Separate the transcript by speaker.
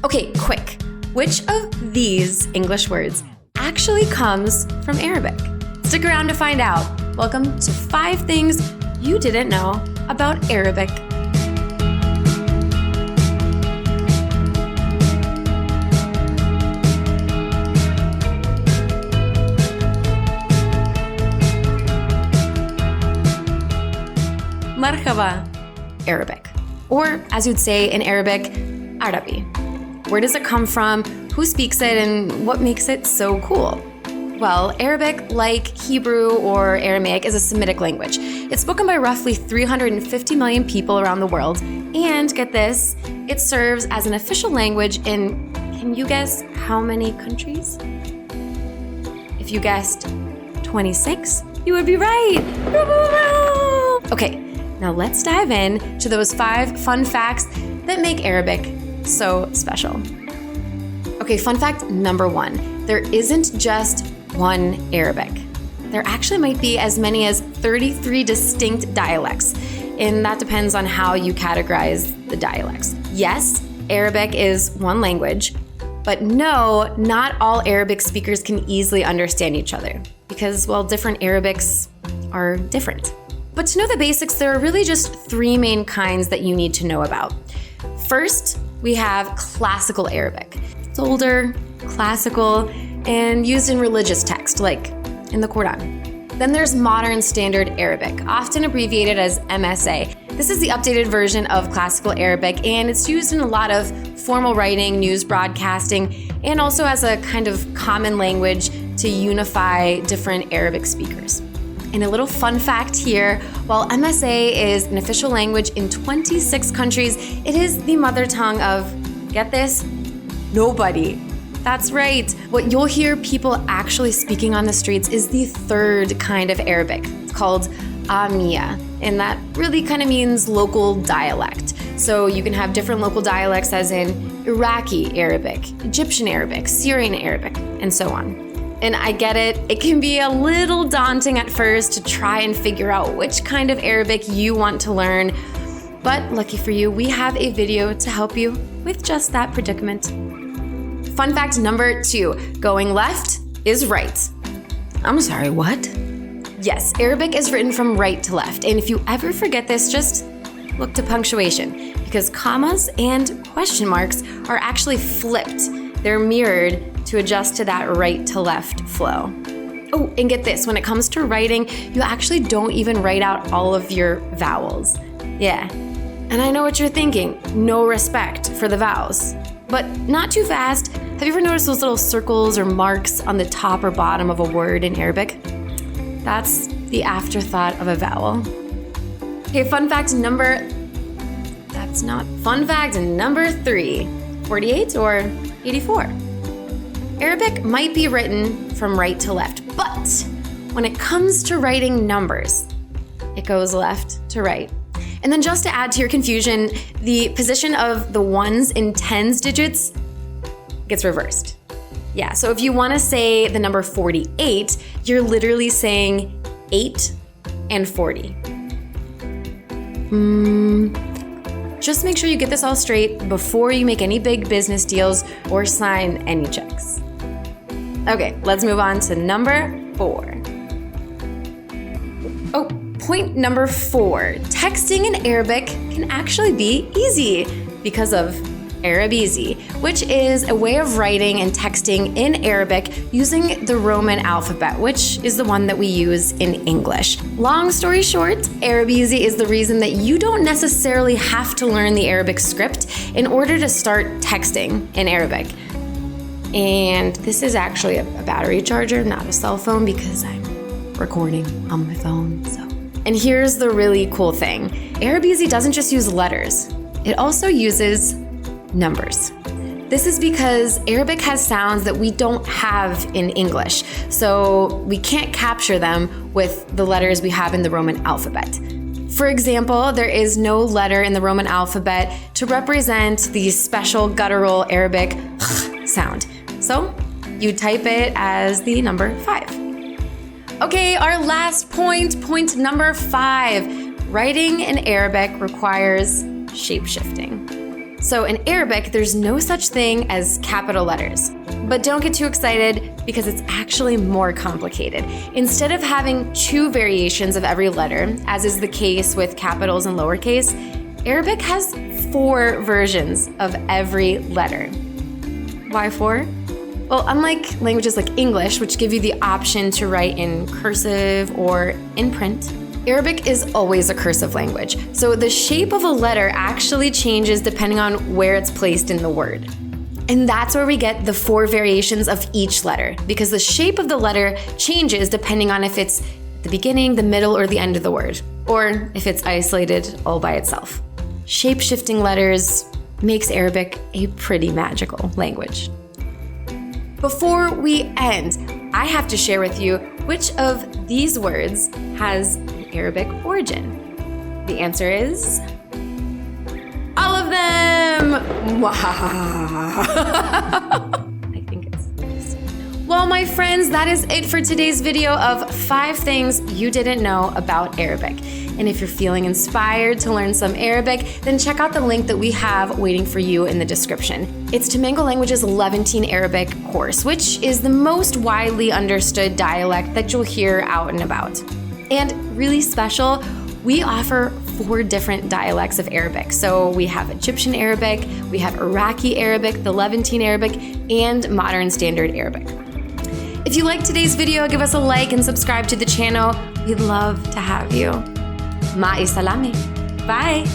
Speaker 1: Okay, quick. Which of these English words actually comes from Arabic? Stick around to find out. Welcome to 5 things you didn't know about Arabic. Marhaba, Arabic. Or, as you'd say in Arabic, Arabi. Where does it come from, who speaks it, and what makes it so cool? Well, Arabic, like Hebrew or Aramaic, is a Semitic language. It's spoken by roughly 350 million people around the world. And get this, it serves as an official language in, can you guess how many countries? If you guessed 26, you would be right. Okay, now let's dive in to those 5 fun facts that make Arabic so special. Okay, fun fact number 1. There isn't just one Arabic. There actually might be as many as 33 distinct dialects, and that depends on how you categorize the dialects. Yes, Arabic is one language, but no, not all Arabic speakers can easily understand each other because, well, different Arabics are different. But to know the basics, there are really just 3 main kinds that you need to know about. First, we have classical Arabic. It's older, classical, and used in religious text, like in the Quran. Then there's modern standard Arabic, often abbreviated as MSA. This is the updated version of classical Arabic, and it's used in a lot of formal writing, news broadcasting, and also as a kind of common language to unify different Arabic speakers. And a little fun fact here, while MSA is an official language in 26 countries, it is the mother tongue of, get this, nobody. That's right. What you'll hear people actually speaking on the streets is the 3rd kind of Arabic. It's called Amiya, and that really kind of means local dialect. So you can have different local dialects as in Iraqi Arabic, Egyptian Arabic, Syrian Arabic, and so on. And I get it, it can be a little daunting at first to try and figure out which kind of Arabic you want to learn. But lucky for you, we have a video to help you with just that predicament. Fun fact number 2, going left is right. I'm sorry, what? Yes, Arabic is written from right to left. And if you ever forget this, just look to punctuation, because commas and question marks are actually flipped. They're mirrored to adjust to that right to left flow. Oh, and get this, when it comes to writing, you actually don't even write out all of your vowels. Yeah, and I know what you're thinking, no respect for the vowels. But not too fast. Have you ever noticed those little circles or marks on the top or bottom of a word in Arabic? That's the afterthought of a vowel. Okay, fun fact number 3, 48 or 84. Arabic might be written from right to left, but when it comes to writing numbers, it goes left to right. And then just to add to your confusion, the position of the 1s and 10s digits gets reversed. Yeah, so if you want to say the number 48, you're literally saying 8 and 40. Just make sure you get this all straight before you make any big business deals or sign any checks. Okay, let's move on to number 4. Oh, point number 4. Texting in Arabic can actually be easy because of Arabizi, which is a way of writing and texting in Arabic using the Roman alphabet, which is the one that we use in English. Long story short, Arabizi is the reason that you don't necessarily have to learn the Arabic script in order to start texting in Arabic. And this is actually a battery charger, not a cell phone, because I'm recording on my phone, so. And here's the really cool thing. Arabizi doesn't just use letters. It also uses numbers. This is because Arabic has sounds that we don't have in English, so we can't capture them with the letters we have in the Roman alphabet. For example, there is no letter in the Roman alphabet to represent the special guttural Arabic sound. So you type it as the number 5. Okay, our last point number 5. Writing in Arabic requires shapeshifting. So in Arabic, there's no such thing as capital letters. But don't get too excited because it's actually more complicated. Instead of having 2 variations of every letter, as is the case with capitals and lowercase, Arabic has 4 versions of every letter. Why 4? Well, unlike languages like English, which give you the option to write in cursive or in print, Arabic is always a cursive language. So the shape of a letter actually changes depending on where it's placed in the word. And that's where we get the 4 variations of each letter, because the shape of the letter changes depending on if it's the beginning, the middle, or the end of the word, or if it's isolated all by itself. Shape-shifting letters makes Arabic a pretty magical language. Before we end, I have to share with you which of these words has an Arabic origin. The answer is all of them! I think it's this. Well, my friends, that is it for today's video of 5 things you didn't know about Arabic. And if you're feeling inspired to learn some Arabic, then check out the link that we have waiting for you in the description. It's Tamango Language's Levantine Arabic course, which is the most widely understood dialect that you'll hear out and about. And really special, we offer 4 different dialects of Arabic. So we have Egyptian Arabic, we have Iraqi Arabic, the Levantine Arabic, and Modern Standard Arabic. If you liked today's video, give us a like and subscribe to the channel. We'd love to have you. Ma'i salami. Bye.